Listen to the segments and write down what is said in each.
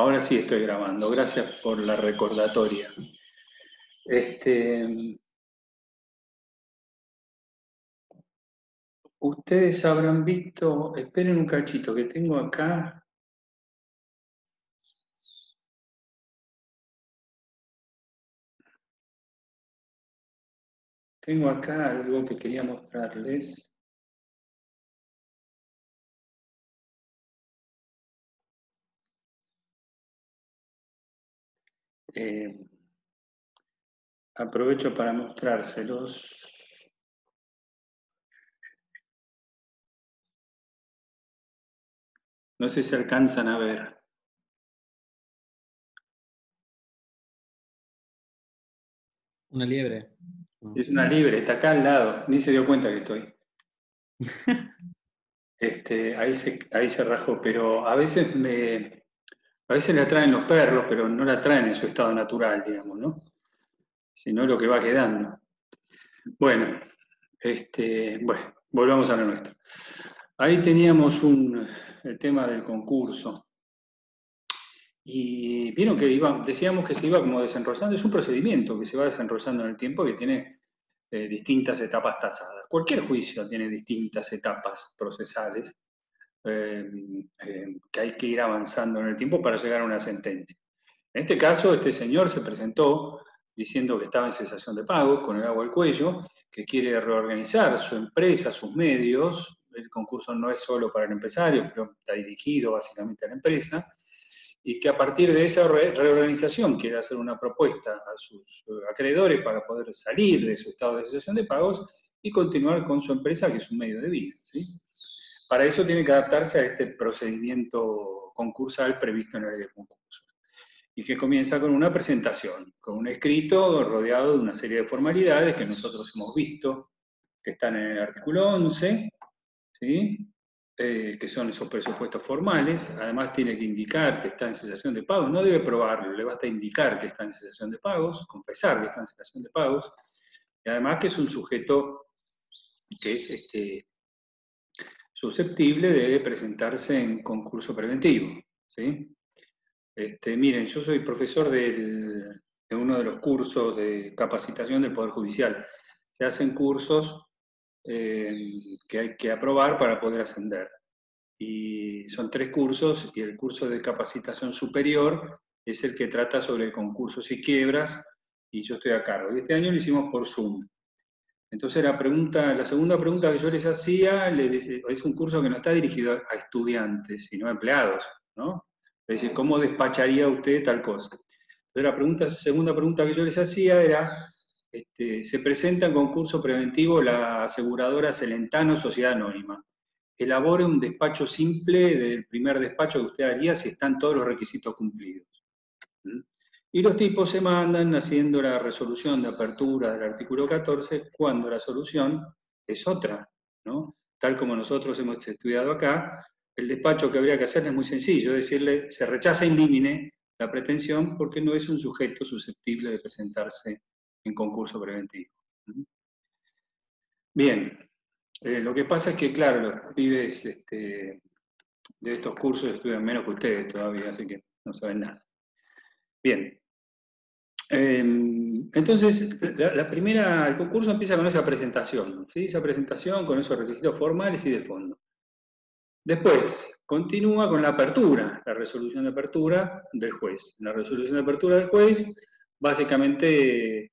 Ahora sí estoy grabando, gracias por la recordatoria. Ustedes habrán visto, esperen un cachito que tengo acá. Tengo acá algo que quería mostrarles. Aprovecho para mostrárselos. No sé si alcanzan a ver. Una liebre. Es una liebre, está acá al lado, ni se dio cuenta que estoy. Ahí se rajó, pero a veces la traen los perros, pero no la traen en su estado natural, digamos, ¿no? Sino lo que va quedando. Bueno, volvamos a lo nuestro. Ahí teníamos el tema del concurso. Y vieron que decíamos que se iba como desenrosando, es un procedimiento que se va desenrosando en el tiempo que tiene distintas etapas tasadas. Cualquier juicio tiene distintas etapas procesales que hay que ir avanzando en el tiempo para llegar a una sentencia. En este caso, este señor se presentó diciendo que estaba en cesación de pagos, con el agua al cuello, que quiere reorganizar su empresa, sus medios. El concurso no es solo para el empresario, pero está dirigido básicamente a la empresa, y que a partir de esa reorganización quiere hacer una propuesta a sus acreedores para poder salir de su estado de cesación de pagos y continuar con su empresa, que es un medio de vida, ¿sí? Para eso tiene que adaptarse a este procedimiento concursal previsto en la ley de concursos, y que comienza con una presentación, con un escrito rodeado de una serie de formalidades que nosotros hemos visto, que están en el artículo 11, ¿sí? Que son esos presupuestos formales. Además tiene que indicar que está en cesación de pagos, no debe probarlo, le basta indicar que está en cesación de pagos, confesar que está en cesación de pagos, y además que es un sujeto que es susceptible de presentarse en concurso preventivo, ¿sí? Miren, yo soy profesor de uno de los cursos de capacitación del Poder Judicial. Se hacen cursos que hay que aprobar para poder ascender. Y son 3 cursos, y el curso de capacitación superior es el que trata sobre concursos y quiebras, y yo estoy a cargo. Y este año lo hicimos por Zoom. Entonces la segunda pregunta que yo les hacía, es un curso que no está dirigido a estudiantes, sino a empleados, ¿no? Es decir, ¿cómo despacharía usted tal cosa? Entonces la segunda pregunta que yo les hacía era, se presenta en concurso preventivo la aseguradora Celentano Sociedad Anónima. Elabore un despacho simple del primer despacho que usted haría si están todos los requisitos cumplidos. ¿Mm? Y los tipos se mandan haciendo la resolución de apertura del artículo 14 cuando la solución es otra, ¿no? Tal como nosotros hemos estudiado acá, el despacho que habría que hacer es muy sencillo, es decirle, se rechaza in limine la pretensión porque no es un sujeto susceptible de presentarse en concurso preventivo. ¿Mm? Bien, lo que pasa es que, claro, los pibes de estos cursos estudian menos que ustedes todavía, así que no saben nada. Bien, entonces, el concurso empieza con esa presentación, ¿sí? Esa presentación con esos requisitos formales y de fondo. Después, continúa con la apertura, la resolución de apertura del juez. La resolución de apertura del juez, básicamente,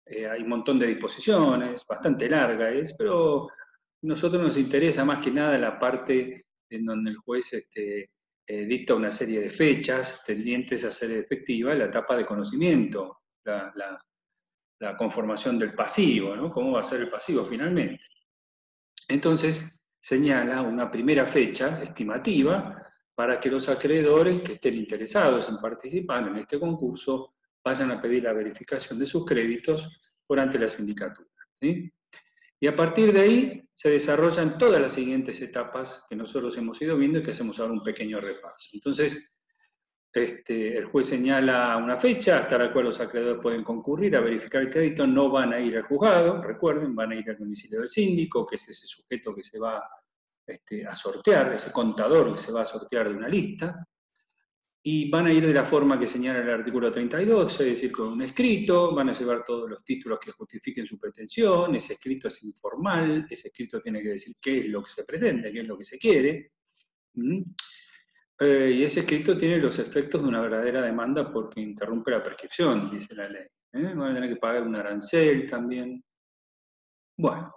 hay un montón de disposiciones, bastante larga es, pero a nosotros nos interesa más que nada la parte en donde el juez dicta una serie de fechas tendientes a ser efectiva la etapa de conocimiento, la conformación del pasivo, ¿no? ¿Cómo va a ser el pasivo finalmente? Entonces, señala una primera fecha estimativa para que los acreedores que estén interesados en participar en este concurso vayan a pedir la verificación de sus créditos por ante la sindicatura, ¿sí? Y a partir de ahí se desarrollan todas las siguientes etapas que nosotros hemos ido viendo y que hacemos ahora un pequeño repaso. Entonces, el juez señala una fecha hasta la cual los acreedores pueden concurrir a verificar el crédito, no van a ir al juzgado, recuerden, van a ir al domicilio del síndico, que es ese sujeto que se va a sortear, ese contador que se va a sortear de una lista. y van a ir de la forma que señala el artículo 32, es decir, con un escrito, van a llevar todos los títulos que justifiquen su pretensión, ese escrito es informal, ese escrito tiene que decir qué es lo que se pretende, qué es lo que se quiere, y ese escrito tiene los efectos de una verdadera demanda porque interrumpe la prescripción, dice la ley. Van a tener que pagar un arancel también. Bueno,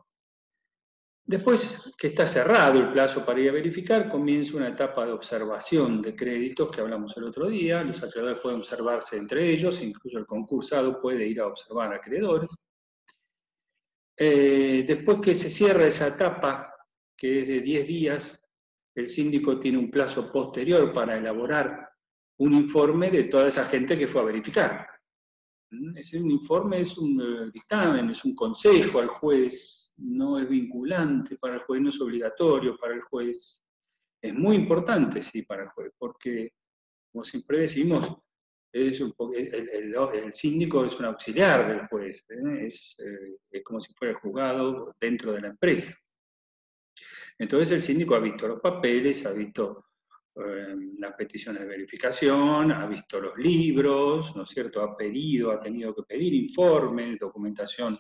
después que está cerrado el plazo para ir a verificar, comienza una etapa de observación de créditos que hablamos el otro día. Los acreedores pueden observarse entre ellos, incluso el concursado puede ir a observar a acreedores. Después que se cierra esa etapa, que es de 10 días, el síndico tiene un plazo posterior para elaborar un informe de toda esa gente que fue a verificar. Ese informe es un dictamen, es un consejo al juez, no es vinculante para el juez, no es obligatorio para el juez. Es muy importante, sí, para el juez, porque, como siempre decimos, el síndico es un auxiliar del juez, es como si fuera el juzgado dentro de la empresa. Entonces el síndico ha visto los papeles, ha visto las peticiones de verificación, ha visto los libros, ¿no es cierto? Ha tenido que pedir informes, documentación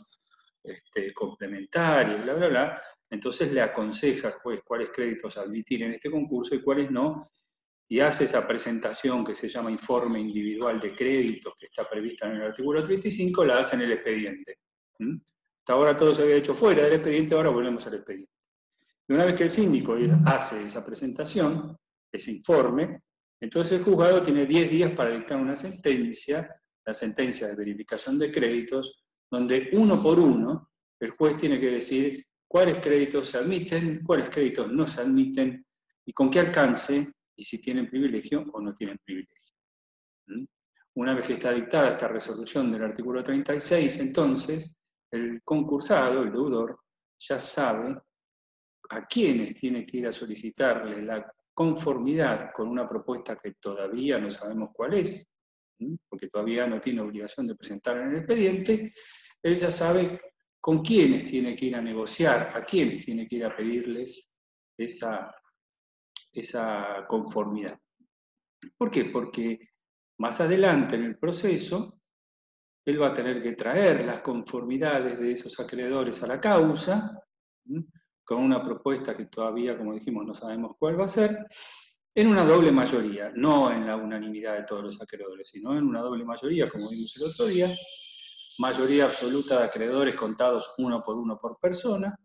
complementaria, bla, bla, bla. Entonces le aconseja al juez cuáles créditos admitir en este concurso y cuáles no, y hace esa presentación que se llama informe individual de créditos, que está prevista en el artículo 35, la hace en el expediente. Hasta ahora todo se había hecho fuera del expediente, ahora volvemos al expediente. Y una vez que el síndico hace esa presentación, ese informe, entonces el juzgado tiene 10 días para dictar una sentencia, la sentencia de verificación de créditos, donde uno por uno el juez tiene que decir cuáles créditos se admiten, cuáles créditos no se admiten, y con qué alcance, y si tienen privilegio o no tienen privilegio. Una vez que está dictada esta resolución del artículo 36, entonces el concursado, el deudor, ya sabe a quiénes tiene que ir a solicitarle la conformidad con una propuesta que todavía no sabemos cuál es, porque todavía no tiene obligación de presentar en el expediente. Él ya sabe con quiénes tiene que ir a negociar, a quiénes tiene que ir a pedirles esa conformidad. ¿Por qué? Porque más adelante en el proceso, él va a tener que traer las conformidades de esos acreedores a la causa, con una propuesta que todavía, como dijimos, no sabemos cuál va a ser, en una doble mayoría, no en la unanimidad de todos los acreedores, sino en una doble mayoría, como vimos el otro día, mayoría absoluta de acreedores contados uno por persona,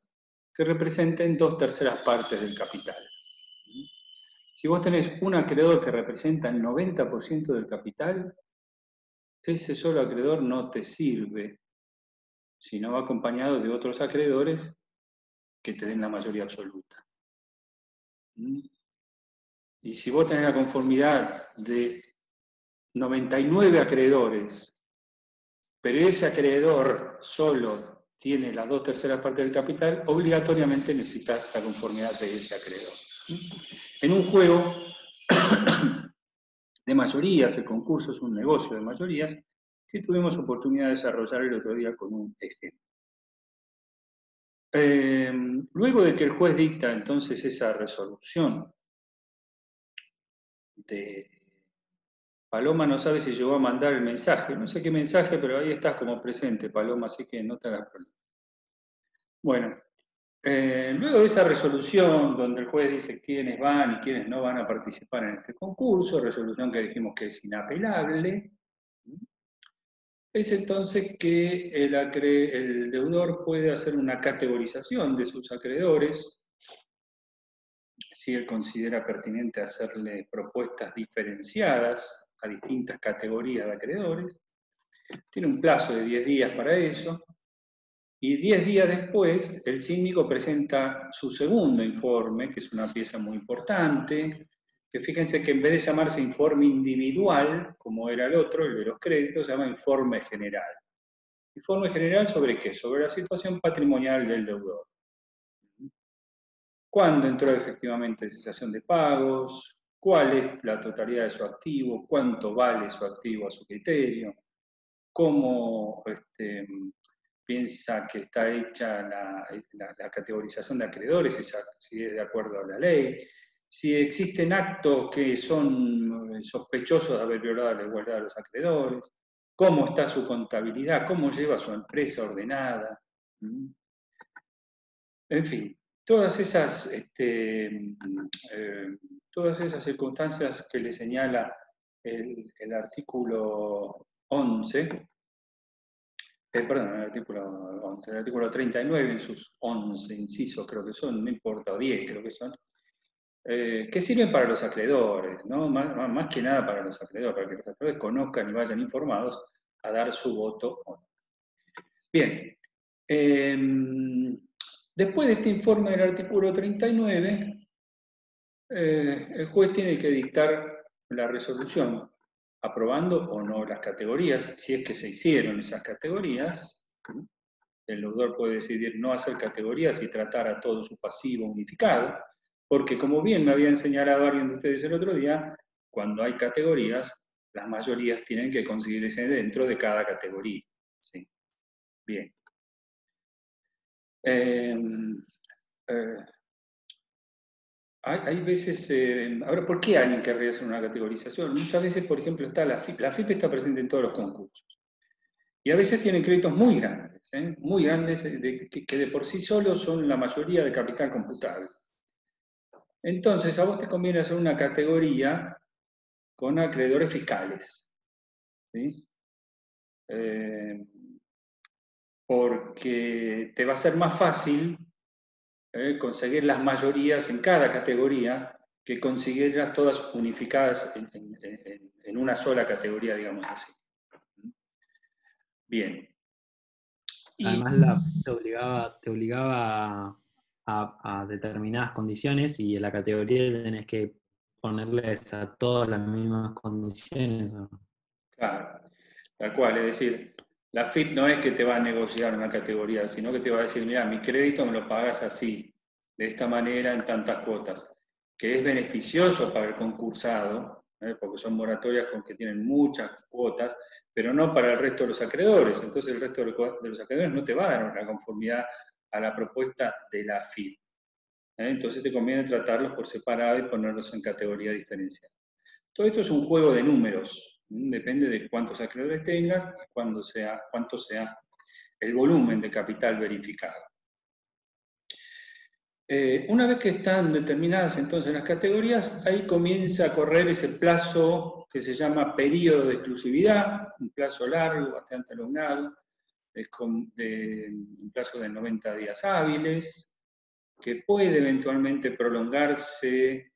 que representen 2/3 partes del capital. Si vos tenés un acreedor que representa el 90% del capital, ese solo acreedor no te sirve, sino va acompañado de otros acreedores que te den la mayoría absoluta. Y si vos tenés la conformidad de 99 acreedores, pero ese acreedor solo tiene las 2/3 partes del capital, obligatoriamente necesitas la conformidad de ese acreedor. En un juego de mayorías, el concurso es un negocio de mayorías, que tuvimos oportunidad de desarrollar el otro día con un ejemplo. Luego de que el juez dicta entonces esa resolución de Paloma, no sabe si llegó a mandar el mensaje, no sé qué mensaje, pero ahí estás como presente, Paloma, así que no te hagas problema. Bueno, luego de esa resolución donde el juez dice quiénes van y quiénes no van a participar en este concurso, resolución que dijimos que es inapelable, es entonces que el deudor puede hacer una categorización de sus acreedores, si él considera pertinente hacerle propuestas diferenciadas a distintas categorías de acreedores. Tiene un plazo de 10 días para eso, y 10 días después el síndico presenta su segundo informe, que es una pieza muy importante, que fíjense que en vez de llamarse informe individual, como era el otro, el de los créditos, se llama informe general. ¿Informe general sobre qué? Sobre la situación patrimonial del deudor. ¿Cuándo entró efectivamente en cesación de pagos? ¿Cuál es la totalidad de su activo? ¿Cuánto vale su activo a su criterio? ¿Cómo piensa que está hecha la categorización de acreedores, si es de acuerdo a la ley? si existen actos que son sospechosos de haber violado la igualdad de los acreedores, cómo está su contabilidad, cómo lleva su empresa ordenada. En fin, todas esas circunstancias que le señala el artículo 11, perdón, el artículo 39 en sus 11 incisos creo que son, no importa, o 10 creo que son, que sirven para los acreedores, ¿no? Más que nada para los acreedores, para que los acreedores conozcan y vayan informados a dar su voto o no. Bien, después de este informe del artículo 39, el juez tiene que dictar la resolución, aprobando o no las categorías, si es que se hicieron esas categorías. El deudor puede decidir no hacer categorías y tratar a todo su pasivo unificado, porque como bien me habían señalado alguien de ustedes el otro día, cuando hay categorías, las mayorías tienen que conseguirse dentro de cada categoría. ¿Sí? Bien. Hay veces, ahora, ¿por qué alguien querría hacer una categorización? Muchas veces, por ejemplo, está la FIP. La FIP está presente en todos los concursos. Y a veces tienen créditos muy grandes, que de por sí solos son la mayoría de capital computable. Entonces, a vos te conviene hacer una categoría con acreedores fiscales. ¿Sí? Porque te va a ser más fácil conseguir las mayorías en cada categoría que conseguirlas todas unificadas en una sola categoría, digamos así. Bien. Y, Además, la te obligaba a determinadas condiciones y en la categoría tenés que ponerles a todas las mismas condiciones. ¿No? claro, tal cual, es decir, la FIP no es que te va a negociar una categoría, sino que te va a decir, mira, mi crédito me lo pagas así, de esta manera, en tantas cuotas, que es beneficioso para el concursado, porque son moratorias con que tienen muchas cuotas, pero no para el resto de los acreedores. Entonces el resto de los acreedores no te va a dar una conformidad a la propuesta de la FIP. Entonces te conviene tratarlos por separado y ponerlos en categoría diferencial. Todo esto es un juego de números, depende de cuántos acreedores tengas y cuánto sea el volumen de capital verificado. Una vez que están determinadas entonces las categorías, ahí comienza a correr ese plazo que se llama periodo de exclusividad, un plazo largo, bastante alongado, un plazo de 90 días hábiles, que puede eventualmente prolongarse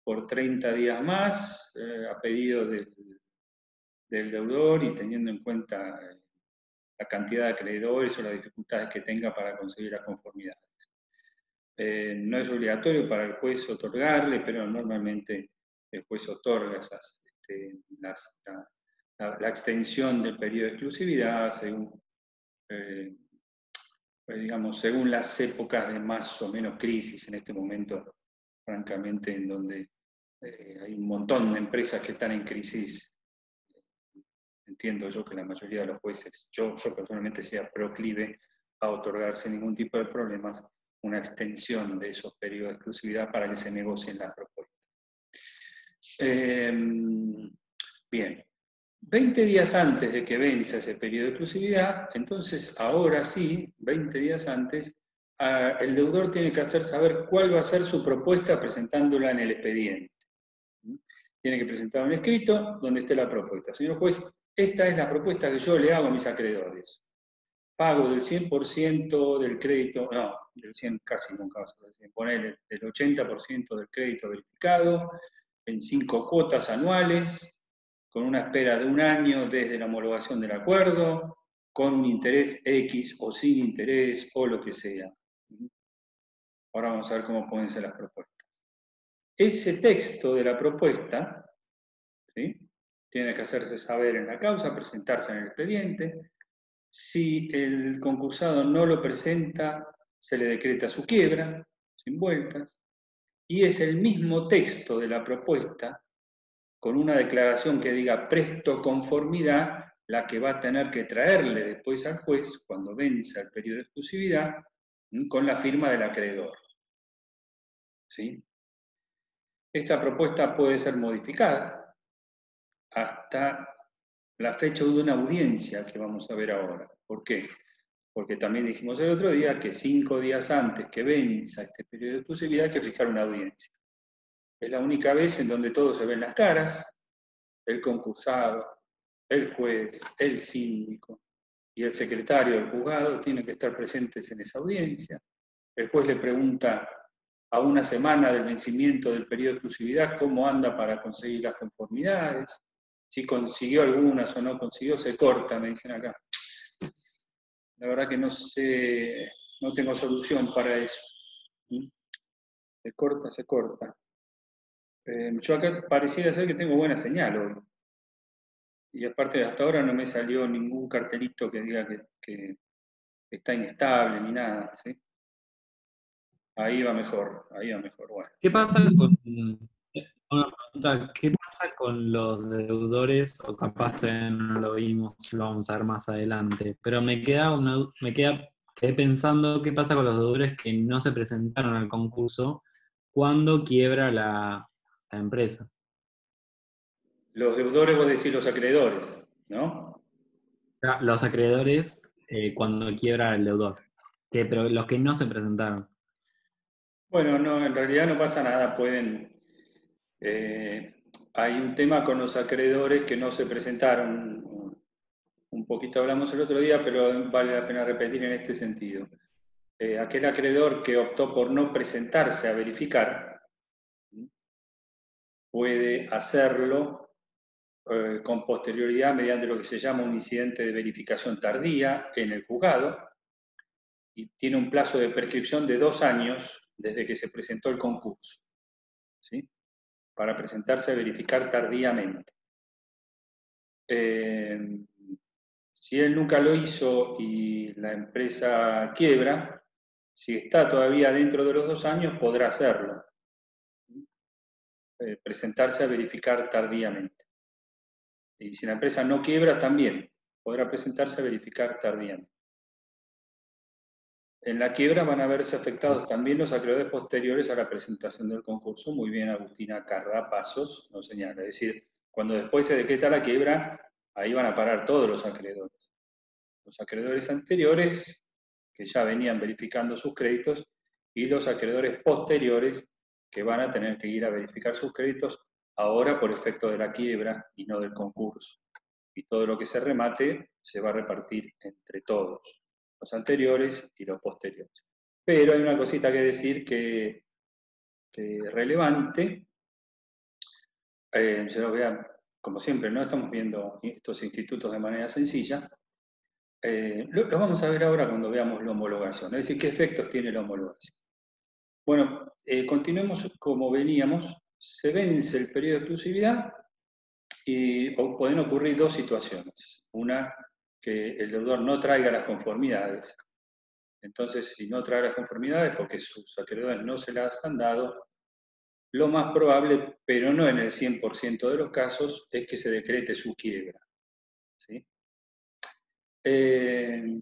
por 30 días más, a pedido del deudor y teniendo en cuenta la cantidad de acreedores o las dificultades que tenga para conseguir las conformidades. No es obligatorio para el juez otorgarle, pero normalmente el juez otorga la extensión del periodo de exclusividad según las épocas de más o menos crisis. En este momento, francamente, en donde hay un montón de empresas que están en crisis, entiendo yo que la mayoría de los jueces, yo personalmente sea proclive a otorgar sin ningún tipo de problemas una extensión de esos periodos de exclusividad para que se negocien las propuestas. Bien, 20 días antes de que vence ese periodo de exclusividad, entonces ahora sí, 20 días antes, el deudor tiene que hacer saber cuál va a ser su propuesta presentándola en el expediente. Tiene que presentar un escrito donde esté la propuesta. Señor juez, esta es la propuesta que yo le hago a mis acreedores. Pago del 100% del crédito, no, del 100 casi nunca vas a decir, poner el 80% del crédito verificado en 5 cuotas anuales, con una espera de 1 año desde la homologación del acuerdo, con un interés X o sin interés o lo que sea. Ahora vamos a ver cómo pueden ser las propuestas. Ese texto de la propuesta, ¿sí?, tiene que hacerse saber en la causa, presentarse en el expediente. Si el concursado no lo presenta, se le decreta su quiebra, sin vueltas, y es el mismo texto de la propuesta, con una declaración que diga presto conformidad, la que va a tener que traerle después al juez, cuando venza el periodo de exclusividad, con la firma del acreedor. ¿Sí? Esta propuesta puede ser modificada hasta la fecha de una audiencia que vamos a ver ahora. ¿Por qué? Porque también dijimos el otro día que 5 días antes que venza este periodo de exclusividad hay que fijar una audiencia. Es la única vez en donde todos se ven las caras, el concursado, el juez, el síndico y el secretario del juzgado tienen que estar presentes en esa audiencia. El juez le pregunta a una semana del vencimiento del periodo de exclusividad cómo anda para conseguir las conformidades, si consiguió algunas o no consiguió, se corta, me dicen acá. La verdad que no sé, no tengo solución para eso. Se corta, se corta. Yo acá pareciera ser que tengo buena señal hoy. Y aparte, hasta ahora no me salió ningún cartelito que diga que está inestable ni nada, ¿sí? Ahí va mejor, bueno. ¿Qué pasa con, una pregunta, ¿qué pasa con los deudores? O capaz todavía no lo vimos, lo vamos a ver más adelante. Pero quedé pensando qué pasa con los deudores que no se presentaron al concurso cuando quiebra la empresa. Los deudores, vos decís los acreedores, ¿no? Los acreedores cuando quiebra el deudor, pero los que no se presentaron. Bueno, no, en realidad no pasa nada, hay un tema con los acreedores que no se presentaron, un poquito hablamos el otro día, pero vale la pena repetir en este sentido. Aquel acreedor que optó por no presentarse a verificar, puede hacerlo con posterioridad mediante lo que se llama un incidente de verificación tardía en el juzgado, y tiene un plazo de prescripción de 2 años desde que se presentó el concurso, ¿sí? Para presentarse a verificar tardíamente. Si él nunca lo hizo y la empresa quiebra, si está todavía dentro de los 2 años, podrá hacerlo. Presentarse a verificar tardíamente. Y si la empresa no quiebra, también podrá presentarse a verificar tardíamente. En la quiebra van a verse afectados también los acreedores posteriores a la presentación del concurso. Muy bien, Agustina Carrapasos nos señala. Es decir, cuando después se decreta la quiebra, ahí van a parar todos los acreedores. Los acreedores anteriores, que ya venían verificando sus créditos, y los acreedores posteriores, que van a tener que ir a verificar sus créditos ahora por efecto de la quiebra y no del concurso. Y todo lo que se remate se va a repartir entre todos, los anteriores y los posteriores. Pero hay una cosita que decir que es relevante. Se los vean, como siempre, no estamos viendo estos institutos de manera sencilla. Lo vamos a ver ahora cuando veamos la homologación, es decir, qué efectos tiene la homologación. Bueno, continuemos como veníamos. Se vence el periodo de exclusividad y pueden ocurrir 2 situaciones. Una, que el deudor no traiga las conformidades. Entonces, si no trae las conformidades porque sus acreedores no se las han dado, lo más probable, pero no en el 100% de los casos, es que se decrete su quiebra, ¿sí?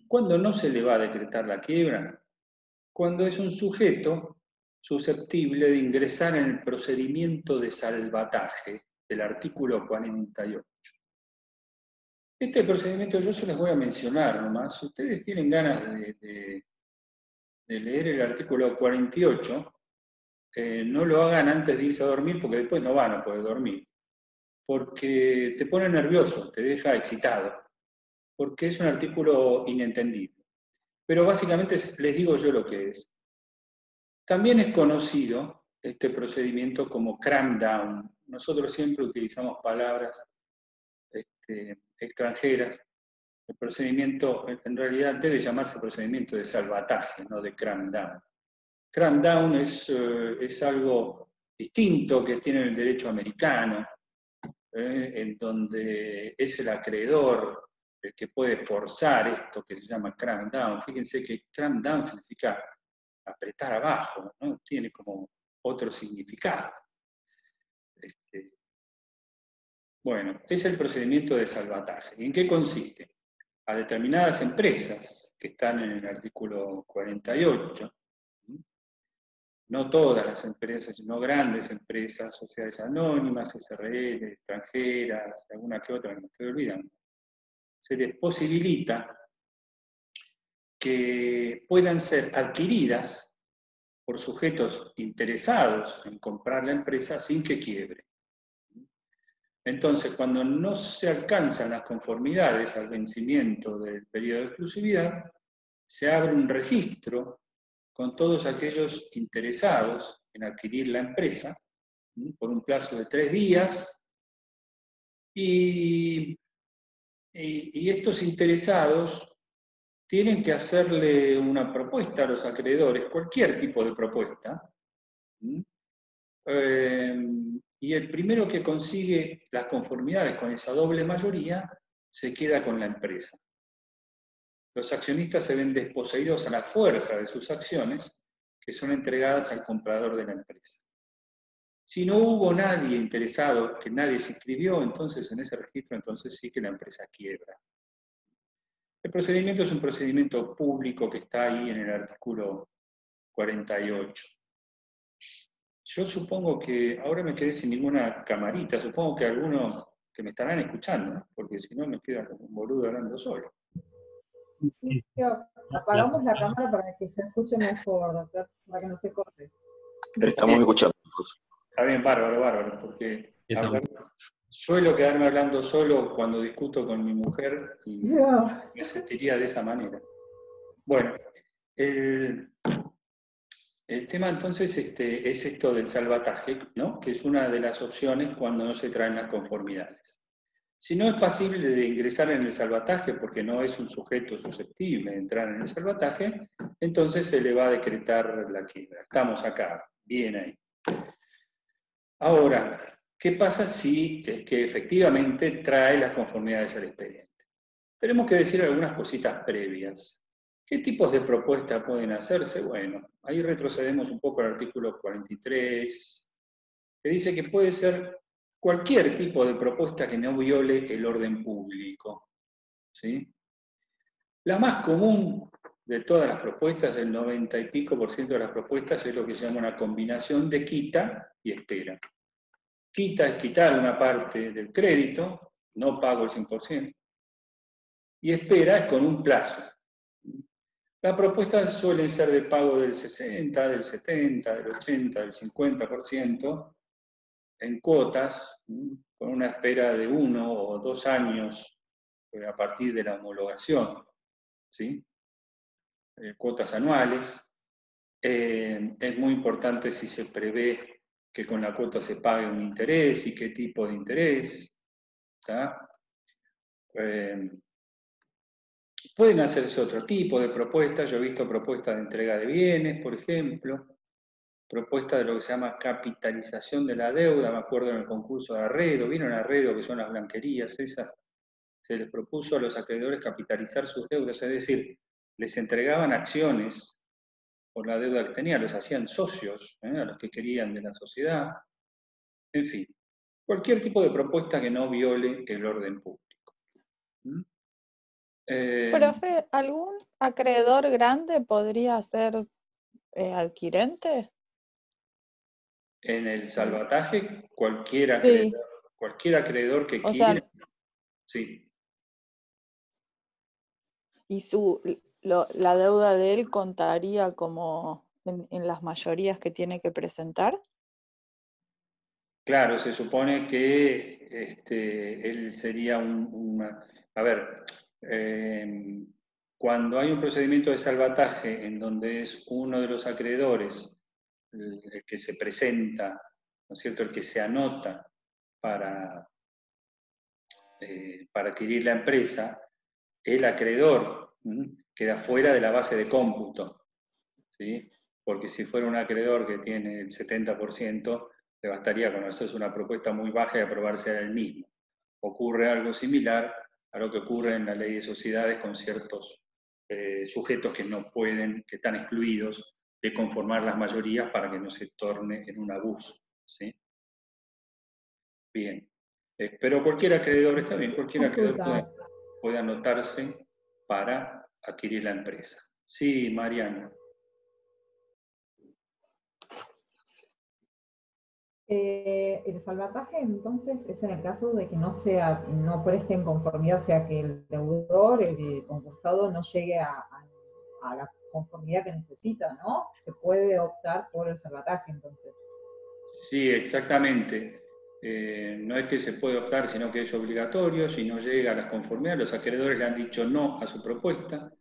¿Cuándo no se le va a decretar la quiebra? Cuando es un sujeto susceptible de ingresar en el procedimiento de salvataje del artículo 48. Este procedimiento yo se los voy a mencionar nomás. Si ustedes tienen ganas de leer el artículo 48, no lo hagan antes de irse a dormir porque después no van a poder dormir. Porque te pone nervioso, te deja excitado, porque es un artículo inentendible. Pero básicamente les digo yo lo que es. También es conocido este procedimiento como cram down. Nosotros siempre utilizamos palabras extranjeras. El procedimiento en realidad debe llamarse procedimiento de salvataje, no de cram down. Cram down es algo distinto que tiene el derecho americano, en donde es el acreedor el que puede forzar esto que se llama cram down. Fíjense que cram down significa apretar abajo, ¿no? Tiene como otro significado. Bueno, es el procedimiento de salvataje. ¿En qué consiste? A determinadas empresas que están en el artículo 48, no todas las empresas, sino grandes empresas, sociedades anónimas, SRL, extranjeras, alguna que otra, que me estoy olvidando, se les posibilita que puedan ser adquiridas por sujetos interesados en comprar la empresa sin que quiebre. Entonces, cuando no se alcanzan las conformidades al vencimiento del periodo de exclusividad, se abre un registro con todos aquellos interesados en adquirir la empresa por un plazo de 3 días y estos interesados tienen que hacerle una propuesta a los acreedores, cualquier tipo de propuesta, y el primero que consigue las conformidades con esa doble mayoría se queda con la empresa. Los accionistas se ven desposeídos a la fuerza de sus acciones, que son entregadas al comprador de la empresa. Si no hubo nadie interesado, que nadie se inscribió, entonces en ese registro, entonces sí que la empresa quiebra. El procedimiento es un procedimiento público que está ahí en el artículo 48. Yo supongo que ahora me quedé sin ninguna camarita, supongo que algunos que me estarán escuchando, ¿no? Porque si no me queda como un boludo hablando solo. Sí, apagamos la cámara para que se escuche mejor, doctor, para que no se corte. Estamos escuchando. Está bien, bárbaro, porque Eso. suelo quedarme hablando solo cuando discuto con mi mujer y me sentiría de esa manera. Bueno, el tema entonces es esto del salvataje, ¿no? Que es una de las opciones cuando no se traen las conformidades. Si no es pasible de ingresar en el salvataje porque no es un sujeto susceptible de entrar en el salvataje, entonces se le va a decretar la quiebra. Estamos acá, bien ahí. Ahora, ¿qué pasa si es que efectivamente trae las conformidades al expediente? Tenemos que decir algunas cositas previas. ¿Qué tipos de propuestas pueden hacerse? Bueno, ahí retrocedemos un poco al artículo 43, que dice que puede ser cualquier tipo de propuesta que no viole el orden público, ¿sí? La más común de todas las propuestas, el 90 y pico % de las propuestas, es lo que se llama una combinación de quita y espera. Quita es quitar una parte del crédito, no pago el 100%, y espera es con un plazo. Las propuestas suelen ser de pago del 60, del 70, del 80, del 50%, en cuotas, con una espera de 1 o 2 años a partir de la homologación, ¿sí? Cuotas anuales. Es muy importante si se prevé que con la cuota se pague un interés y qué tipo de interés. Pueden hacerse otro tipo de propuestas. Yo he visto propuestas de entrega de bienes, por ejemplo, propuesta de lo que se llama capitalización de la deuda. Me acuerdo en el concurso de Arredo, ¿vieron Arredo, que son las blanquerías esas? Se les propuso a los acreedores capitalizar sus deudas, es decir, les entregaban acciones por la deuda que tenían, los hacían socios, a los que querían de la sociedad, en fin, cualquier tipo de propuesta que no viole el orden público. Profe, ¿algún acreedor grande podría ser adquirente? En el salvataje, cualquier Sí. acreedor que O quiera, sea, sí. ¿y la deuda de él contaría como en las mayorías que tiene que presentar? Claro, se supone que él sería a ver, cuando hay un procedimiento de salvataje en donde es uno de los acreedores el que se presenta, ¿no es cierto?, el que se anota para adquirir la empresa, el acreedor queda fuera de la base de cómputo, ¿sí? Porque si fuera un acreedor que tiene el 70%, le bastaría con hacerse una propuesta muy baja y aprobarse a él mismo. Ocurre algo similar a lo que ocurre en la ley de sociedades con ciertos sujetos que no pueden, que están excluidos de conformar las mayorías para que no se torne en un abuso, ¿sí? Bien. Pero cualquier acreedor, está bien, cualquier acreedor puede anotarse para adquirir la empresa. Sí, Mariano. El salvataje, entonces, es en el caso de que no preste en conformidad, o sea, que el deudor, el concursado, no llegue a la conformidad que necesita, ¿no? Se puede optar por el salvataje, entonces. Sí, exactamente. No es que se puede optar, sino que es obligatorio. Si no llega a las conformidades, los acreedores le han dicho no a su propuesta.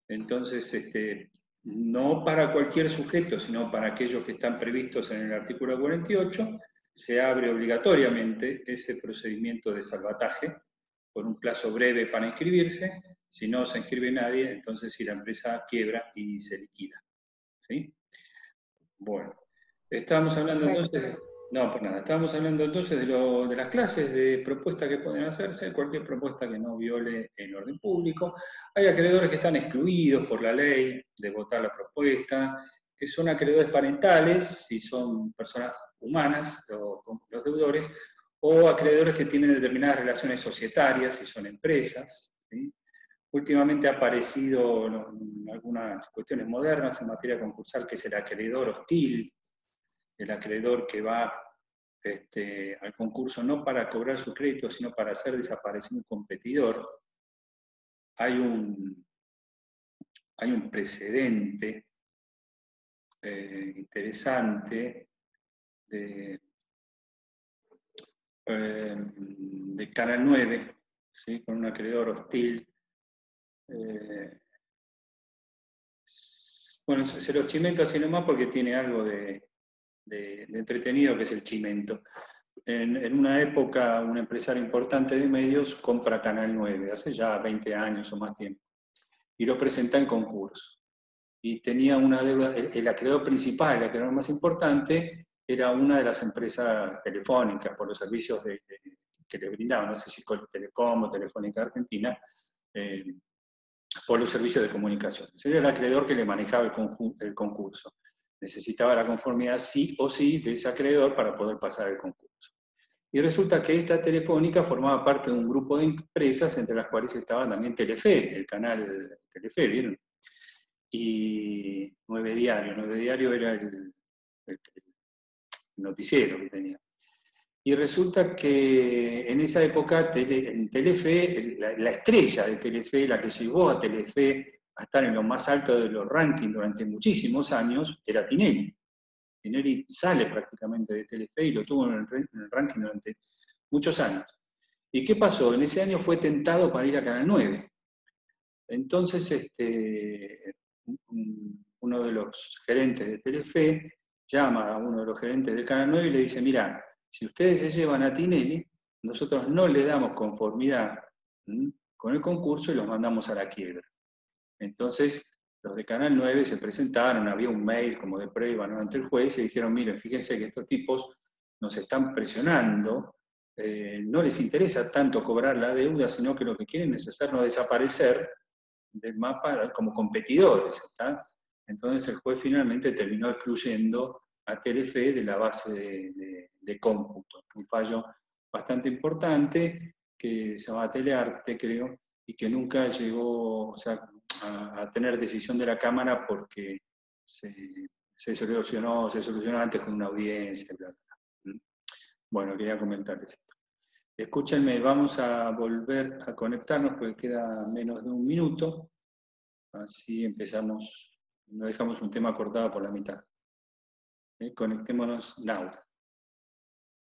Entonces, no para cualquier sujeto, sino para aquellos que están previstos en el artículo 48, se abre obligatoriamente ese procedimiento de salvataje por un plazo breve para inscribirse. Si no se inscribe nadie, entonces si la empresa quiebra y se liquida. ¿Sí? Bueno, estábamos hablando entonces, no, por nada, estábamos hablando entonces de las clases de propuestas que pueden hacerse, cualquier propuesta que no viole el orden público. Hay acreedores que están excluidos por la ley de votar la propuesta, que son acreedores parentales, si son personas humanas, los deudores, o acreedores que tienen determinadas relaciones societarias, si son empresas, ¿sí? Últimamente ha aparecido en algunas cuestiones modernas en materia concursal, que es el acreedor hostil, el acreedor que va al concurso no para cobrar su crédito, sino para hacer desaparecer un competidor. Hay un precedente interesante de Canal 9, ¿sí? Con un acreedor hostil. Bueno, se lo chimento así nomás porque tiene algo de entretenido, que es el chimento. En una época, un empresario importante de medios compra Canal 9, hace ya 20 años o más tiempo, y lo presenta en concurso. Y tenía una deuda, el acreedor principal, el acreedor más importante, era una de las empresas telefónicas por los servicios que le brindaban, no sé si Telecom o Telefónica Argentina, por los servicios de comunicación. Ese era el acreedor que le manejaba el concurso. Necesitaba la conformidad sí o sí de ese acreedor para poder pasar el concurso. Y resulta que esta Telefónica formaba parte de un grupo de empresas, entre las cuales estaba también Telefe, el canal Telefe, ¿vieron? Y 9 Diario. 9 Diario era el noticiero que tenía. Y resulta que en esa época en Telefe, la estrella de Telefe, la que llevó a Telefe a estar en lo más alto de los rankings durante muchísimos años, era Tinelli. Tinelli sale prácticamente de Telefe y lo tuvo en el ranking durante muchos años. ¿Y qué pasó? En ese año fue tentado para ir a Canal 9. Entonces, uno de los gerentes de Telefe llama a uno de los gerentes del Canal 9 y le dice, mira, si ustedes se llevan a Tinelli, nosotros no le damos conformidad con el concurso y los mandamos a la quiebra. Entonces, los de Canal 9 se presentaron, había un mail como de prueba, ¿no?, ante el juez, y dijeron, miren, fíjense que estos tipos nos están presionando, no les interesa tanto cobrar la deuda, sino que lo que quieren es hacernos desaparecer del mapa como competidores, ¿está? Entonces el juez finalmente terminó excluyendo a Telefe de la base de cómputo. Un fallo bastante importante que se llama Telearte, creo, y que nunca llegó, o sea, a tener decisión de la Cámara porque se solucionó antes con una audiencia, bla, bla. Bueno, quería comentarles esto. Escúchenme, vamos a volver a conectarnos porque queda menos de un minuto. Así empezamos, no dejamos un tema cortado por la mitad. Conectémonos now.